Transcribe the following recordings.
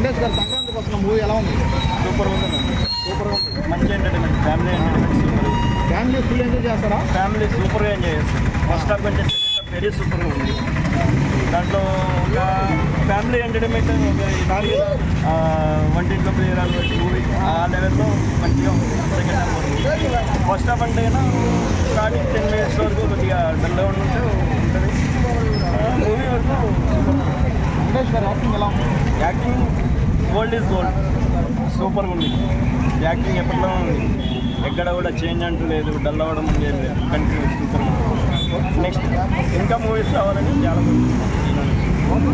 వెంకటేష్ గారు సంక్రాంతికి వస్తున్న మూవీ ఎలా ఉంది? సూపర్ ఉంది. సూపర్ ఉంది. మంచి entertainment, family entertainment super. Family full enjoy చేస్తారా? ఫ్యామిలీ సూపర్గా ఎంజాయ్ చేస్తారు. ఫస్ట్ హాఫ్ కంటే సెకండ్ హాఫ్ వెరీ సూపర్గా ఉంది. దాంట్లో ఒక ఫ్యామిలీ ఎంటర్టైన్మెంట్ వంటింట్లో ప్లేయర్ మూవీ ఆ లెవెల్లో మంచిగా ఉంది. సెకండ్ హాఫ్ ఉంది. ఫస్ట్ హాఫ్ అంటే స్టార్టింగ్ 10 minutes వరకు కొద్దిగా డల్గా ఉంటే ఉంటుంది. మూవీ వరకు వెంకటేష్ గారు యాక్టింగ్ ఎలా ఉంది? యాక్టింగ్ గోల్డ్ ఈజ్ గోల్డ్, సూపర్గా ఉంది. యాక్టింగ్ ఎప్పట్లో ఉంది, ఎక్కడ కూడా చేంజ్ అంటూ లేదు, డల్ అవ్వడం ఏం లేదు, కంటిన్యూ సూపర్గా ఉంది. నెక్స్ట్ ఇంకా మూవీస్ రావాలని చాలా ఇప్పుడు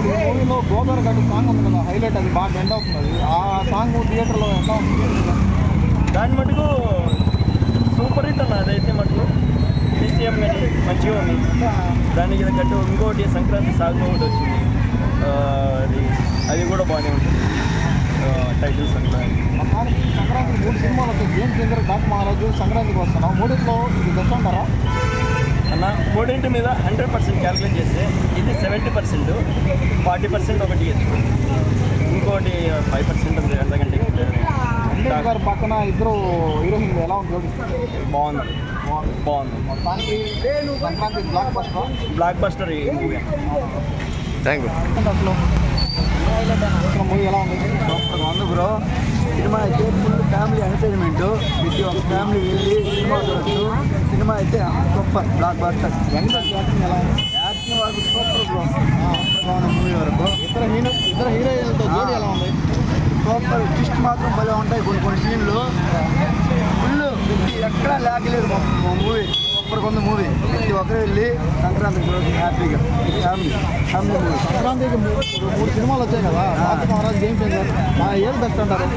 ఈ మూవీలో గోదావరి గట్టు సాంగ్ ఉంది కదా, హైలైట్, అది బాగా బెండ్ అవుతుంది. ఆ సాంగ్ థియేటర్లో ఎలా ఉంది? దాని మటుకు సూపర్ హిట్ అన్న. అదైతే మటుకు BGM కానీ మంచిగా ఉంది. దానికి తగ్గట్టు ఇంకోటి సంక్రాంతి సాగు ఒకటి వచ్చింది, అది కూడా బాగానే ఉంటుంది. టైటిల్స్ సంక్రాంతికి 3 సినిమాలు వచ్చాయి. గేమ్ చేంజర్, డాక్ మహారాజు, సంక్రాంతికి వస్తున్నాం. మూడింటిలో ఇది బెస్ట్ అంటారా అన్న? మూడింటి మీద 100% క్యాల్కులేట్ చేస్తే ఇది 70%, 40% ఒకటి ఇంకోటి 5% ఉంది. అంతకంటే వెంకటేష్ గారు పక్కన ఇద్దరు హీరోయిన్ ఎలా ఉంది? బాగుంది. మొత్తానికి సంక్రాంతి బ్లాక్ బస్టర్ ఈ మూవీ. Thank you. అసలు మూవీ ఎలా ఉంది? సూపర్గా ఉంది బ్రో. సినిమా అయితే ఫుల్ ఫ్యామిలీ ఎంటర్టైన్మెంట్, ప్రతి ఒక్క ఫ్యామిలీ వెళ్ళి సినిమా చూడొచ్చు. సినిమా అయితే super block buster. Venkatesh acting ఎలా ఉంది? యాక్టింగ్ వరకు సూపర్ బ్రో. బాగుంది మూవీ వరకు. ఇద్దరు హీరోయిన్లతో జోడీ ఎలా ఉంది? సూపర్. ట్విస్ట్ మాత్రం భలే ఉంటాయి కొన్ని సీన్లు. ఫుల్ ఎక్కడా లేకలేదు మా మూవీ. సూపర్గా ఉంది మూవీ. ప్రతి ఒక్కరు వెళ్ళి సంక్రాంతి చూడొచ్చు హ్యాపీగా. Family movie. సంక్రాంతికి 3 సినిమాలు వచ్చాయి కదా, డాక్ మహారాజ్, గేమ్ చేంజర్, ఏది బెస్ట్ అంటారు?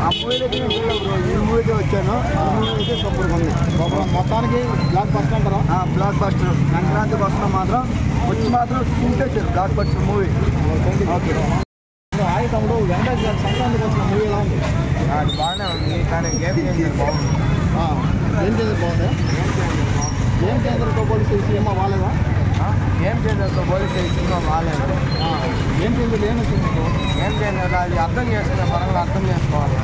ఆ మూవీ అయితే నేను చూడలేదు బ్రో. ఈ మూవీకే వచ్చాను. ఈ మూవీ అయితే సూపర్గా ఉంది. మొత్తానికి బ్లాక్ బస్టర్ అంటారా? Blockbuster. సంక్రాంతికి వస్తున్నా మాత్రం వచ్చి మాత్రం సింపేశారు blockbuster movie. Okay. Hi తమ్ముడు, వెంకటేష్ గారు సంక్రాంతికి వచ్చిన మూవీ ఎలా ఉంది? అది బాగానే ఉంది, కానీ గేమ్ చేంజర్ బాగుంది. గేమ్ చేంజర్ బాగుంది. గేమ్ చేంజర్తో పోలిస్తే ఈ సినిమా బాగాలేదా? గేమ్ చేంజర్తో పోలిస్తే ఈ సినిమా బాగాలేదు. గేమ్ చేంజర్ ఏం వచ్చింది? గేమ్ చేంజర్ అది అర్థం చేసుకునే పరంగా అర్థం చేసుకోవాలి.